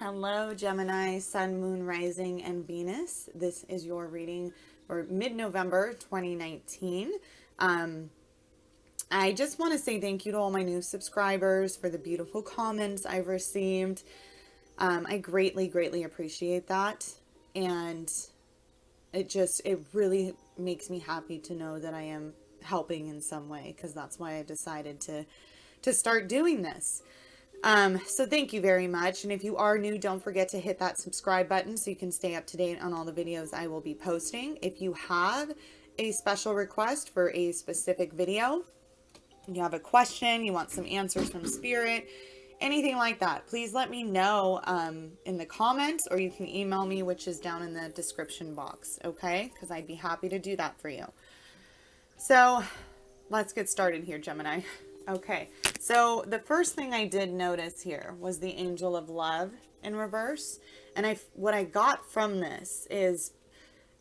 Hello, Gemini, Sun, Moon, Rising, and Venus. This is your reading for mid-November 2019. I just want to say thank you to all my new subscribers for the beautiful comments I've received. I greatly, greatly appreciate that. And it really makes me happy to know that I am helping in some way, because that's why I decided to start doing this. So thank you very much. And if you are new, don't forget to hit that subscribe button so you can stay up to date on all the videos I will be posting. If you have a special request for a specific video, you have a question, you want some answers from spirit, anything like that, please let me know in the comments, or you can email me, which is down in the description box, okay? Because I'd be happy to do that for you. So let's get started here, Gemini. Okay, so the first thing I did notice here was the Angel of Love in reverse. And what I got from this is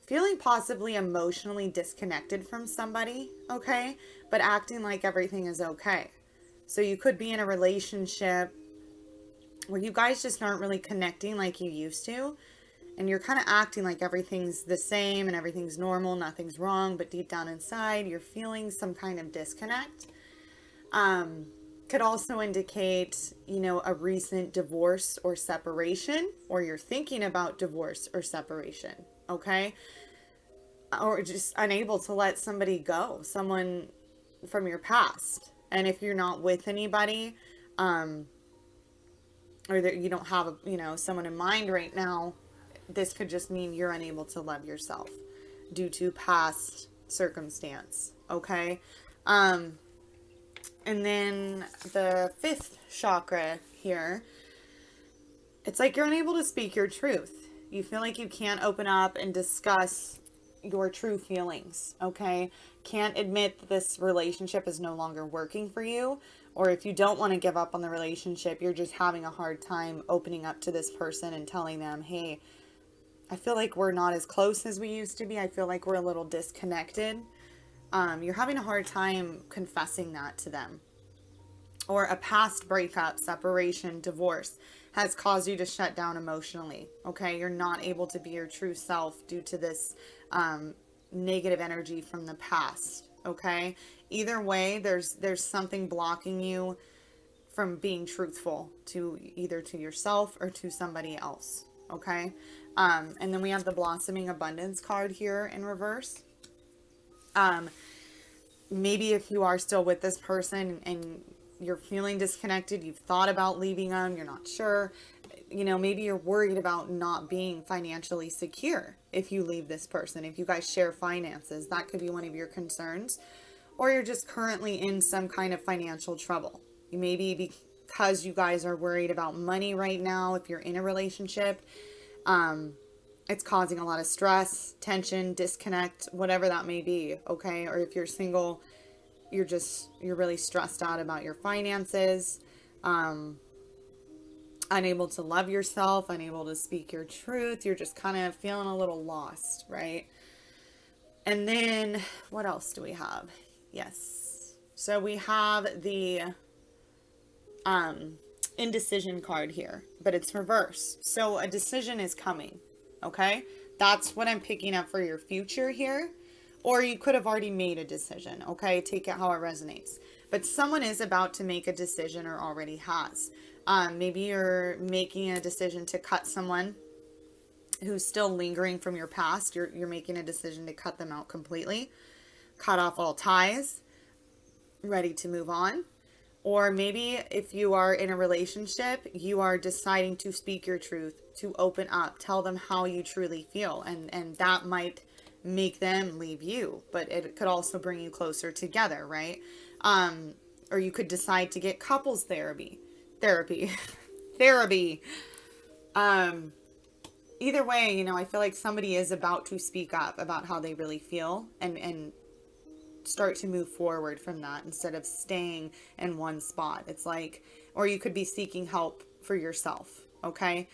feeling possibly emotionally disconnected from somebody, okay? But acting like everything is okay. So you could be in a relationship where you guys just aren't really connecting like you used to. And you're kind of acting like everything's the same and everything's normal, nothing's wrong. But deep down inside, you're feeling some kind of disconnect. Could also indicate, a recent divorce or separation, or you're thinking about divorce or separation, okay? Or just unable to let somebody go, someone from your past. And if you're not with anybody, or that you don't have, someone in mind right now, this could just mean you're unable to love yourself due to past circumstance, okay? And then the fifth chakra here, it's like you're unable to speak your truth. You feel like you can't open up and discuss your true feelings, okay? Can't admit that this relationship is no longer working for you. Or if you don't want to give up on the relationship, you're just having a hard time opening up to this person and telling them, hey, I feel like we're not as close as we used to be. I feel like we're a little disconnected. You're having a hard time confessing that to them. Or a past breakup, separation, divorce has caused you to shut down emotionally. Okay, you're not able to be your true self due to this negative energy from the past. Okay, either way, there's something blocking you from being truthful to either to yourself or to somebody else. Okay, and then we have the blossoming abundance card here in reverse. Maybe if you are still with this person and you're feeling disconnected, you've thought about leaving them, you're not sure, maybe you're worried about not being financially secure if you leave this person. If you guys share finances, that could be one of your concerns. Or you're just currently in some kind of financial trouble. Maybe because you guys are worried about money right now, if you're in a relationship, it's causing a lot of stress, tension, disconnect, whatever that may be, okay? Or if you're single, you're really stressed out about your finances, unable to love yourself, unable to speak your truth. You're just kind of feeling a little lost, right? And then what else do we have? Yes. So we have the indecision card here, but it's reverse. So a decision is coming. Okay, that's what I'm picking up for your future here. Or you could have already made a decision. Okay, take it how it resonates. But someone is about to make a decision or already has. Maybe you're making a decision to cut someone who's still lingering from your past. You're making a decision to cut them out completely, cut off all ties, ready to move on. Or maybe if you are in a relationship, you are deciding to speak your truth, to open up, tell them how you truly feel. And that might make them leave you, but it could also bring you closer together, right? Or you could decide to get couples therapy. Either way, I feel like somebody is about to speak up about how they really feel and start to move forward from that instead of staying in one spot. It's like, or you could be seeking help for yourself. Okay.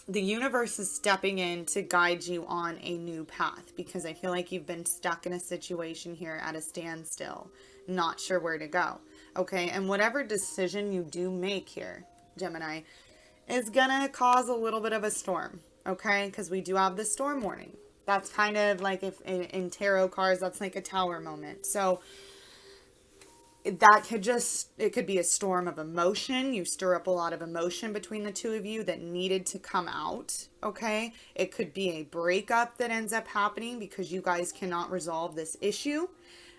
The universe is stepping in to guide you on a new path, because I feel like you've been stuck in a situation here at a standstill, not sure where to go. Okay. And whatever decision you do make here, Gemini, is gonna cause a little bit of a storm, okay? Because we do have the storm warning. That's kind of like, if in tarot cards, that's like a tower moment. So that could it could be a storm of emotion. You stir up a lot of emotion between the two of you that needed to come out, okay? It could be a breakup that ends up happening because you guys cannot resolve this issue.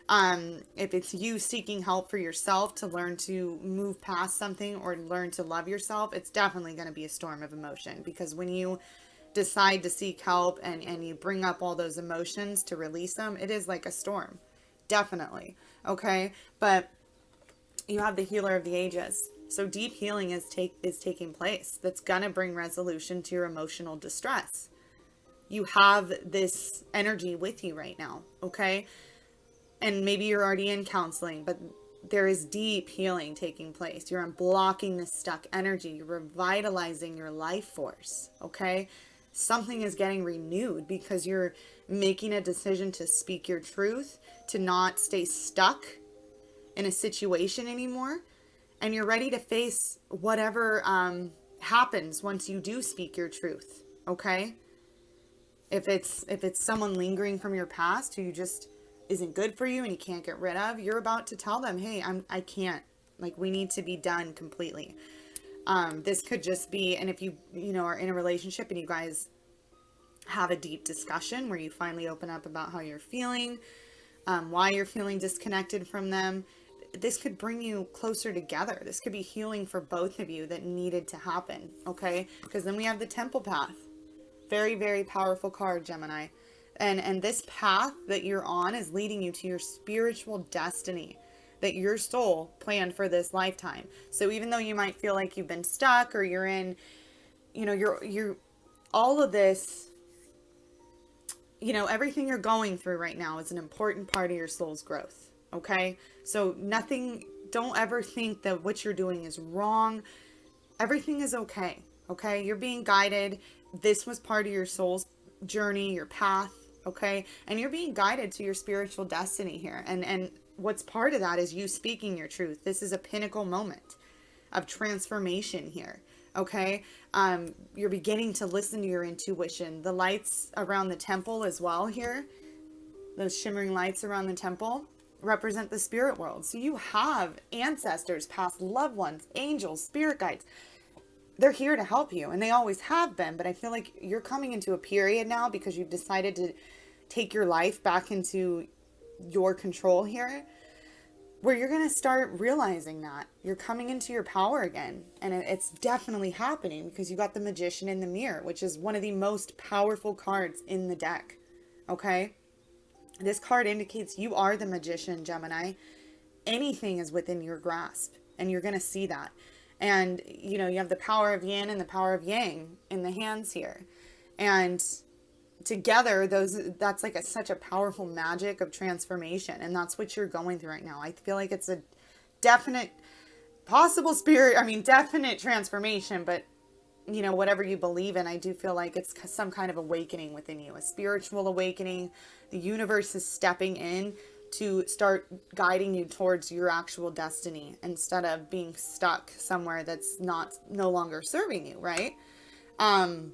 If it's you seeking help for yourself to learn to move past something or learn to love yourself, it's definitely going to be a storm of emotion, because when you decide to seek help and you bring up all those emotions to release them, it is like a storm. Definitely. Okay. But you have the healer of the ages. So deep healing is taking place. That's going to bring resolution to your emotional distress. You have this energy with you right now. Okay. And maybe you're already in counseling, but there is deep healing taking place. You're unblocking this stuck energy. You're revitalizing your life force. Okay. Something is getting renewed because you're making a decision to speak your truth, to not stay stuck in a situation anymore. And you're ready to face whatever happens once you do speak your truth. Okay. If it's someone lingering from your past who you just isn't good for you and you can't get rid of, you're about to tell them, hey, I can't, like, we need to be done completely. This could just be, and if you are in a relationship and you guys have a deep discussion where you finally open up about how you're feeling, why you're feeling disconnected from them, this could bring you closer together. This could be healing for both of you that needed to happen. Okay. Because then we have the temple path. Very, very powerful card, Gemini. And this path that you're on is leading you to your spiritual destiny that your soul planned for this lifetime. So even though you might feel like you've been stuck, or you're in, you're all of this, everything you're going through right now is an important part of your soul's growth. Okay. So don't ever think that what you're doing is wrong. Everything is okay. Okay. You're being guided. This was part of your soul's journey, your path. Okay. And you're being guided to your spiritual destiny here. And what's part of that is you speaking your truth. This is a pinnacle moment of transformation here. Okay. You're beginning to listen to your intuition. The lights around the temple as well here, those shimmering lights around the temple, represent the spirit world. So you have ancestors, past loved ones, angels, spirit guides. They're here to help you, and they always have been. But I feel like you're coming into a period now, because you've decided to take your life back into your control here, where you're going to start realizing that you're coming into your power again. And it's definitely happening because you got the Magician in the Mirror, which is one of the most powerful cards in the deck. Okay. This card indicates you are the magician, Gemini. Anything is within your grasp, and you're going to see that. And, you have the power of yin and the power of yang in the hands here. And together, that's like such a powerful magic of transformation. And that's what you're going through right now. I feel like it's a definite definite transformation, but whatever you believe in, I do feel like it's some kind of awakening within you, a spiritual awakening. The universe is stepping in to start guiding you towards your actual destiny, instead of being stuck somewhere that's no longer serving you, right? And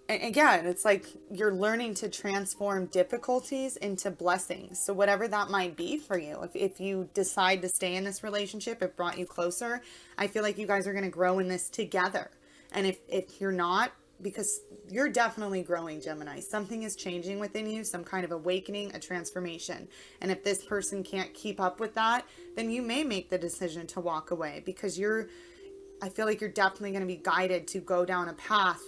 again, it's like you're learning to transform difficulties into blessings. So whatever that might be for you, if you decide to stay in this relationship, it brought you closer. I feel like you guys are going to grow in this together. And if you're not, because you're definitely growing, Gemini, something is changing within you, some kind of awakening, a transformation. And if this person can't keep up with that, then you may make the decision to walk away, because I feel like you're definitely going to be guided to go down a path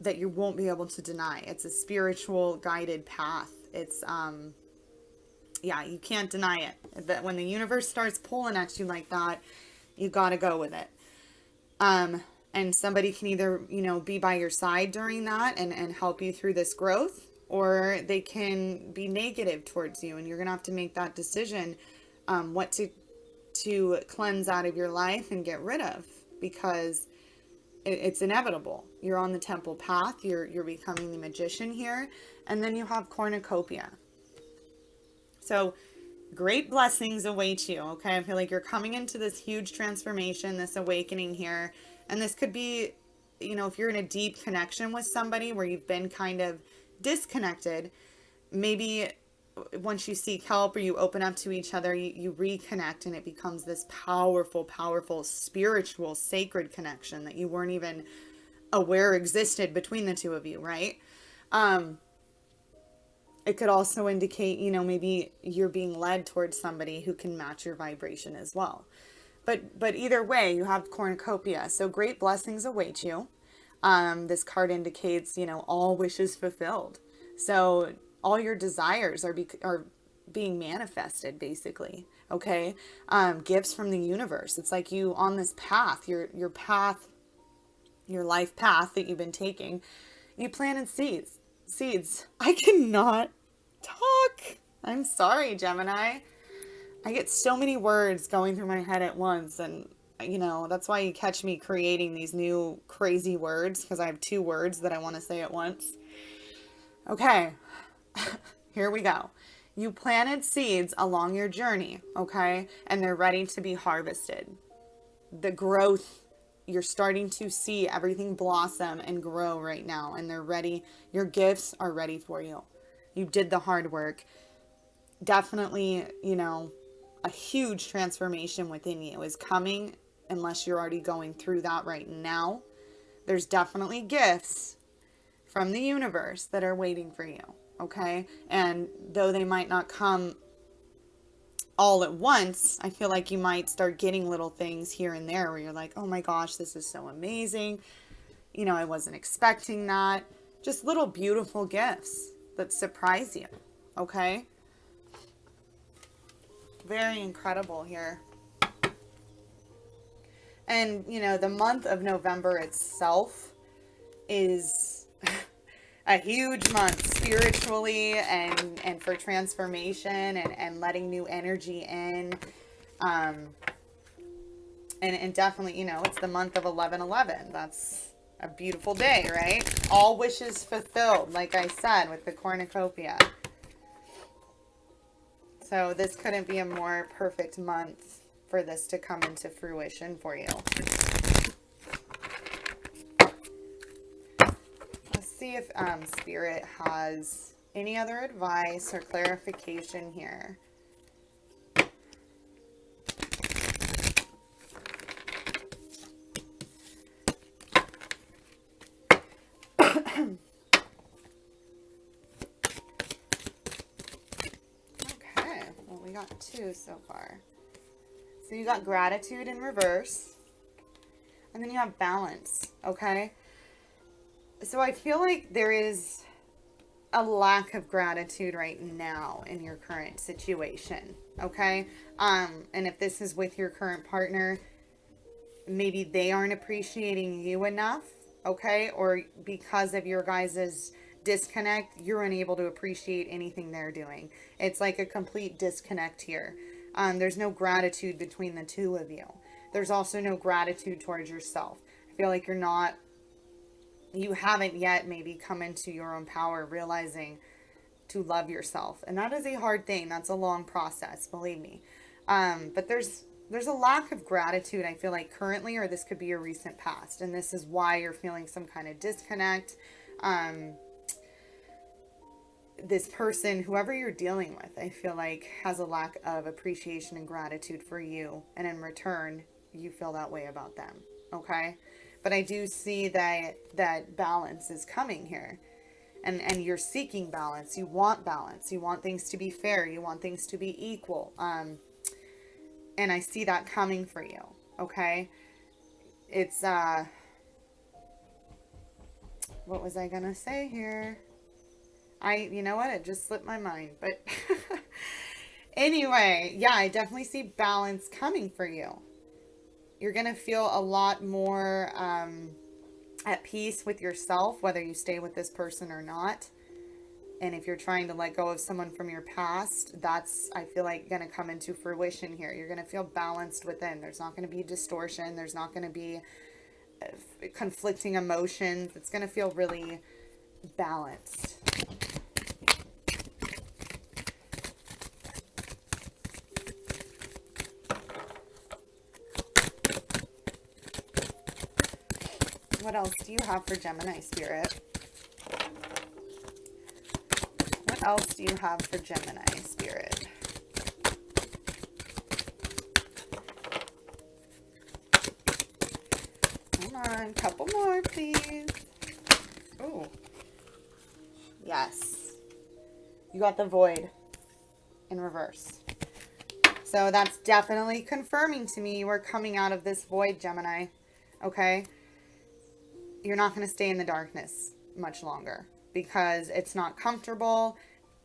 that you won't be able to deny. It's a spiritual guided path. It's, you can't deny it. That when the universe starts pulling at you like that, you got to go with it. And somebody can either, be by your side during that and help you through this growth, or they can be negative towards you, and you're going to have to make that decision, what to cleanse out of your life and get rid of, because it's inevitable. You're on the temple path. You're becoming the magician here. And then you have cornucopia. So great blessings await you. Okay. I feel like you're coming into this huge transformation, this awakening here. And this could be, you know, if you're in a deep connection with somebody where you've been kind of disconnected, maybe once you seek help or you open up to each other, you reconnect, and it becomes this powerful, powerful, spiritual, sacred connection that you weren't even aware existed between the two of you, right? It could also indicate, you know, maybe you're being led towards somebody who can match your vibration as well. But either way, you have cornucopia. So great blessings await you. This card indicates, you know, all wishes fulfilled. So all your desires are being manifested, basically. Okay. Gifts from the universe. It's like you on this path, your path, your life path that you've been taking, you planted seeds. I cannot talk. I'm sorry, Gemini. I get so many words going through my head at once, and you know, that's why you catch me creating these new crazy words, because I have 2 words that I want to say at once. Okay. Here we go. You planted seeds along your journey, okay? And they're ready to be harvested. The growth, you're starting to see everything blossom and grow right now, and they're ready. Your gifts are ready for you. You did the hard work. Definitely, you know, a huge transformation within you is coming, unless you're already going through that right now. There's definitely gifts from the universe that are waiting for you, okay? And though they might not come all at once, I feel like you might start getting little things here and there where you're like, oh my gosh, this is so amazing. You know, I wasn't expecting that. Just little beautiful gifts that surprise you, okay? Very incredible here. And, you know, the month of November itself is a huge month spiritually and for transformation and letting new energy in. And definitely, you know, it's the month of 11/11. That's a beautiful day, right? All wishes fulfilled, like I said, with the cornucopia. So this couldn't be a more perfect month for this to come into fruition for you. Let's see if Spirit has any other advice or clarification here. We got 2 so far. So you got gratitude in reverse, and then you have balance, okay? So I feel like there is a lack of gratitude right now in your current situation, okay? And if this is with your current partner, maybe they aren't appreciating you enough, okay? Or because of your guys's disconnect, you're unable to appreciate anything they're doing. It's like a complete disconnect here. There's no gratitude between the two of you. There's also no gratitude towards yourself. I feel like you haven't yet maybe come into your own power, realizing to love yourself. And that is a hard thing. That's a long process, believe me. But there's a lack of gratitude, I feel like, currently, or this could be your recent past. And this is why you're feeling some kind of disconnect. This person, whoever you're dealing with, I feel like has a lack of appreciation and gratitude for you. And in return, you feel that way about them. Okay? But I do see that balance is coming here. And you're seeking balance. You want balance. You want things to be fair. You want things to be equal. And I see that coming for you. Okay? It's, what was I going to say here? You know what? It just slipped my mind. But anyway, yeah, I definitely see balance coming for you. You're going to feel a lot more at peace with yourself, whether you stay with this person or not. And if you're trying to let go of someone from your past, that's, I feel like, going to come into fruition here. You're going to feel balanced within. There's not going to be distortion. There's not going to be conflicting emotions. It's going to feel really balanced. What else do you have for Gemini Spirit? What else do you have for Gemini Spirit? Come on, couple more, please. Oh, yes. You got the Void in reverse. So that's definitely confirming to me you are coming out of this void, Gemini. Okay? You're not going to stay in the darkness much longer because it's not comfortable.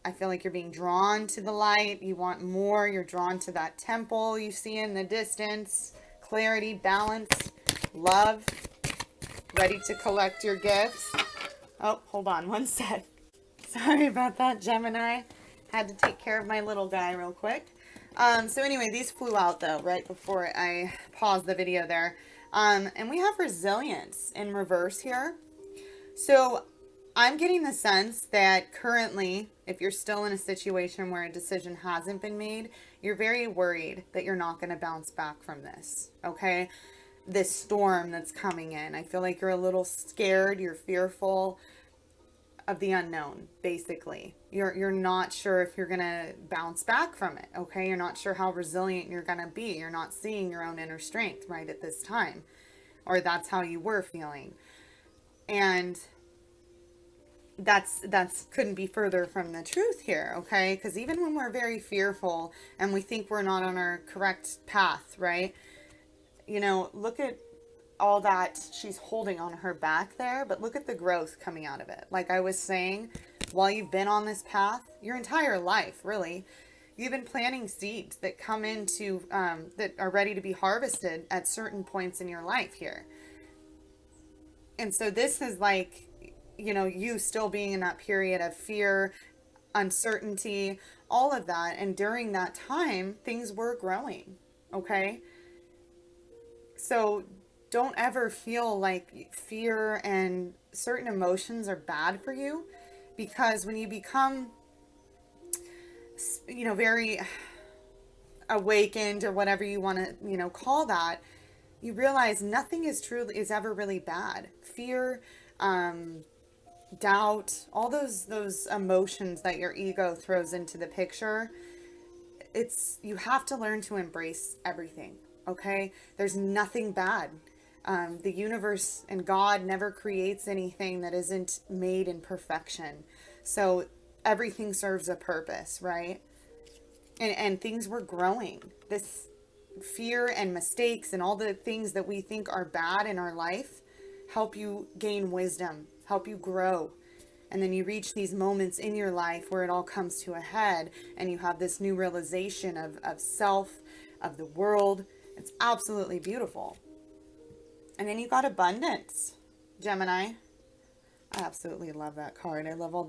I feel like you're being drawn to the light. You want more. You're drawn to that temple you see in the distance. Clarity, balance, love. Ready to collect your gifts. Oh, hold on one sec. Sorry about that, Gemini. Had to take care of my little guy real quick. So anyway, these flew out though, right before I paused the video there. And we have resilience in reverse here. So I'm getting the sense that currently, if you're still in a situation where a decision hasn't been made, you're very worried that you're not going to bounce back from this. Okay. This storm that's coming in. I feel like you're a little scared. You're fearful of the unknown, basically. You're not sure if you're gonna bounce back from it, okay? You're not sure how resilient you're gonna be. You're not seeing your own inner strength right at this time, or that's how you were feeling. And that's couldn't be further from the truth here, okay? Because even when we're very fearful and we think we're not on our correct path, right? You know, look at all that she's holding on her back there, but look at the growth coming out of it. Like I was saying, while you've been on this path, your entire life, really, you've been planting seeds that come into, that are ready to be harvested at certain points in your life here. And so this is like, you know, you still being in that period of fear, uncertainty, all of that. And during that time, things were growing, okay? So don't ever feel like fear and certain emotions are bad for you, because when you become, you know, very awakened or whatever you want to, you know, call that, you realize nothing is ever really bad. Fear, doubt, all those emotions that your ego throws into the picture, you have to learn to embrace everything. Okay. There's nothing bad. The universe and God never creates anything that isn't made in perfection. So everything serves a purpose, right? And things were growing. This fear and mistakes and all the things that we think are bad in our life help you gain wisdom, help you grow. And then you reach these moments in your life where it all comes to a head and you have this new realization of self, of the world. It's absolutely beautiful. And then you got abundance, Gemini. I absolutely love that card. I love all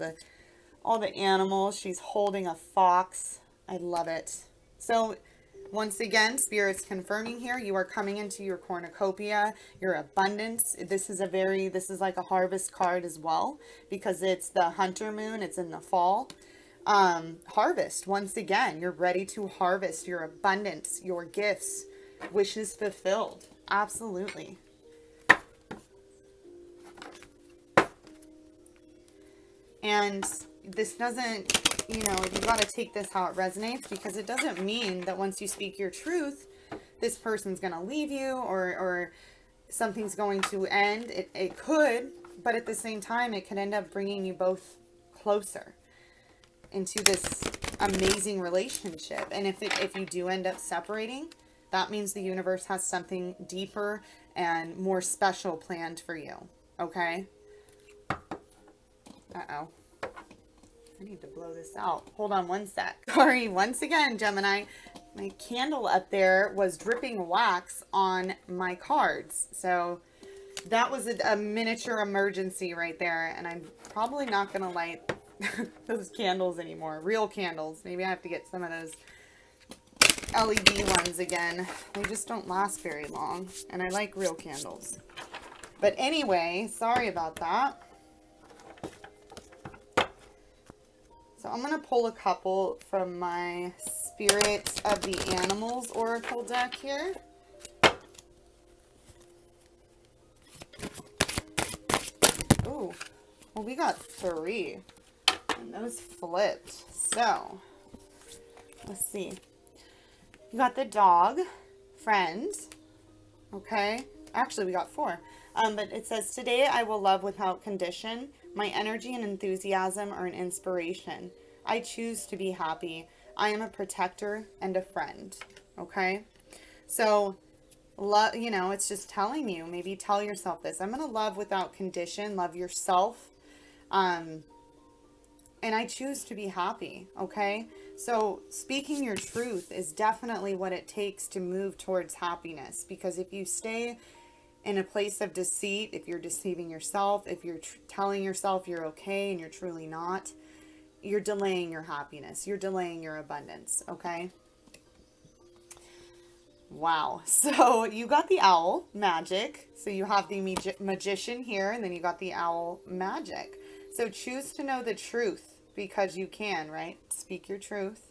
the animals. She's holding a fox. I love it. So once again, Spirit's confirming here, you are coming into your cornucopia, your abundance. This is like a harvest card as well, because it's the hunter moon. It's in the fall. Harvest. Once again, you're ready to harvest your abundance, your gifts, wishes fulfilled. Absolutely. And this doesn't, you know, you got to take this how it resonates, because it doesn't mean that once you speak your truth, this person's going to leave you or something's going to end. It could, but at the same time, it could end up bringing you both closer into this amazing relationship. And if you do end up separating, that means the universe has something deeper and more special planned for you. Okay? Uh-oh. I need to blow this out. Hold on one sec. Sorry, once again, Gemini, my candle up there was dripping wax on my cards. So that was a miniature emergency right there. And I'm probably not going to light those candles anymore. Real candles. Maybe I have to get some of those LED ones again. They just don't last very long. And I like real candles. But anyway, sorry about that. So I'm going to pull a couple from my Spirit of the Animals Oracle deck here. Ooh, well, we got 3. And those flipped. So, let's see. You got the dog, friend. Okay. Actually, we got 4. But it says, today I will love without condition. My energy and enthusiasm are an inspiration. I choose to be happy. I am a protector and a friend. Okay. So, you know, it's just telling you, maybe tell yourself this. I'm going to love without condition. Love yourself. And I choose to be happy, okay? So speaking your truth is definitely what it takes to move towards happiness. Because if you stay in a place of deceit, if you're deceiving yourself, if you're telling yourself you're okay and you're truly not, you're delaying your happiness. You're delaying your abundance, okay? Wow. So you got the owl magic. So you have the magician here, and then you got the owl magic. So choose to know the truth because you can, right? Speak your truth.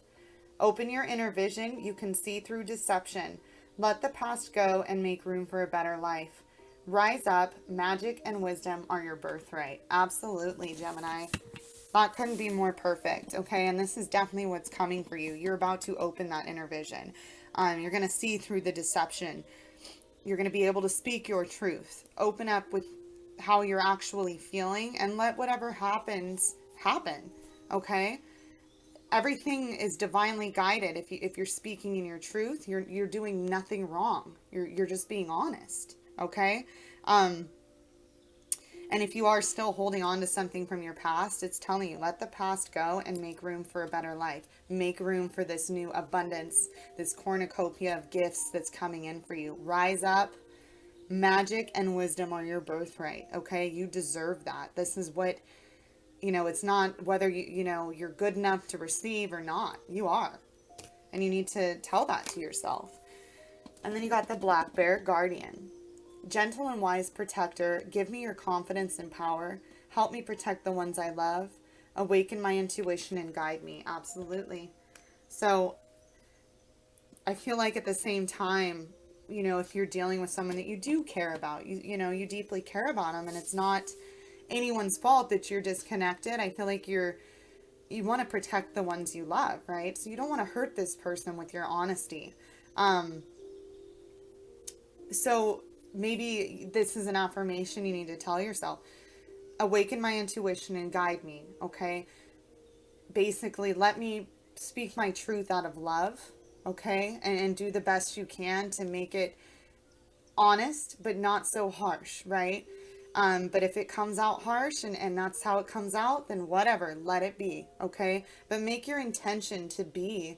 Open your inner vision. You can see through deception. Let the past go and make room for a better life. Rise up. Magic and wisdom are your birthright. Absolutely, Gemini. That couldn't be more perfect, okay? And this is definitely what's coming for you. You're about to open that inner vision. You're going to see through the deception. You're going to be able to speak your truth. Open up with how you're actually feeling and let whatever happens happen, okay? Everything is divinely guided. If you're speaking in your truth, you're doing nothing wrong. You're just being honest, okay? And if you are still holding on to something from your past, it's telling you, let the past go and make room for a better life. Make room for this new abundance, this cornucopia of gifts that's coming in for you. Rise up. Magic and wisdom are your birthright, okay? You deserve that. This is what, you know, it's not whether you're good enough to receive or not. You are. And you need to tell that to yourself. And then you got the black bear guardian. Gentle and wise protector, give me your confidence and power. Help me protect the ones I love. Awaken my intuition and guide me. Absolutely. So I feel like at the same time, you know, if you're dealing with someone that you do care about, you deeply care about them, and it's not anyone's fault that you're disconnected. I feel like you want to protect the ones you love, right? So you don't want to hurt this person with your honesty. So maybe this is an affirmation you need to tell yourself. Awaken my intuition and guide me, okay? Basically, let me speak my truth out of love, okay? And do the best you can to make it honest, but not so harsh, right? But if it comes out harsh and that's how it comes out, then whatever, let it be, okay? But make your intention to be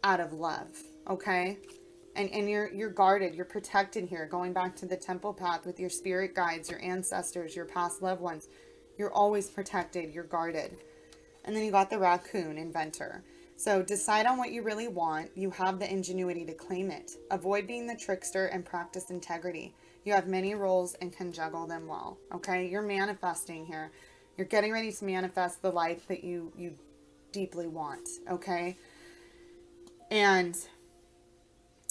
out of love, okay? And you're guarded, you're protected here. Going back to the temple path with your spirit guides, your ancestors, your past loved ones, you're always protected, you're guarded. And then you got the raccoon inventor. So decide on what you really want. You have the ingenuity to claim it. Avoid being the trickster and practice integrity. You have many roles and can juggle them well. Okay, you're manifesting here. You're getting ready to manifest the life that you deeply want. Okay, and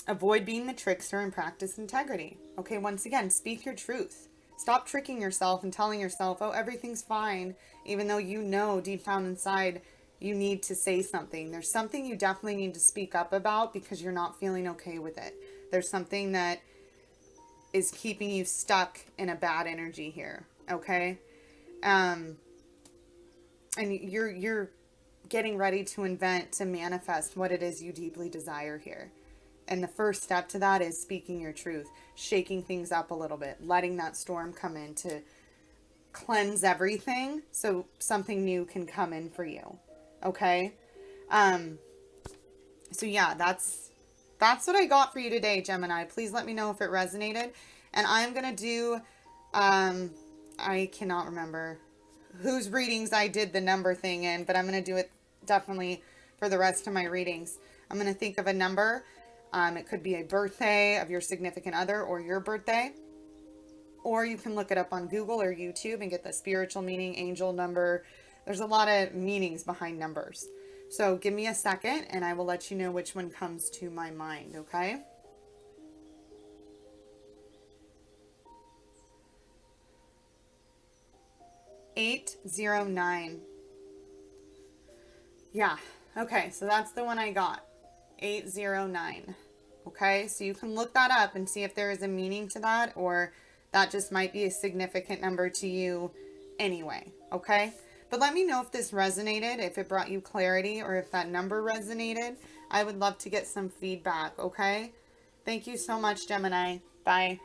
avoid being the trickster and practice integrity. Okay, once again, speak your truth. Stop tricking yourself and telling yourself, oh, everything's fine, even though you know deep down inside you need to say something. There's something you definitely need to speak up about because you're not feeling okay with it. There's something that is keeping you stuck in a bad energy here, okay? And you're getting ready to manifest what it is you deeply desire here. And the first step to that is speaking your truth, shaking things up a little bit, letting that storm come in to cleanse everything so something new can come in for you. Okay? So yeah, that's what I got for you today, Gemini. Please let me know if it resonated. And I'm going to do, I cannot remember whose readings I did the number thing in, but I'm going to do it definitely for the rest of my readings. I'm going to think of a number. It could be a birthday of your significant other or your birthday. Or you can look it up on Google or YouTube and get the spiritual meaning, angel number. There's a lot of meanings behind numbers. So give me a second and I will let you know which one comes to my mind, okay? 809. Yeah. Okay, so that's the one I got. 809. Okay, so you can look that up and see if there is a meaning to that, or that just might be a significant number to you anyway. Okay, but let me know if this resonated, if it brought you clarity, or if that number resonated. I would love to get some feedback. Okay, thank you so much, Gemini. Bye.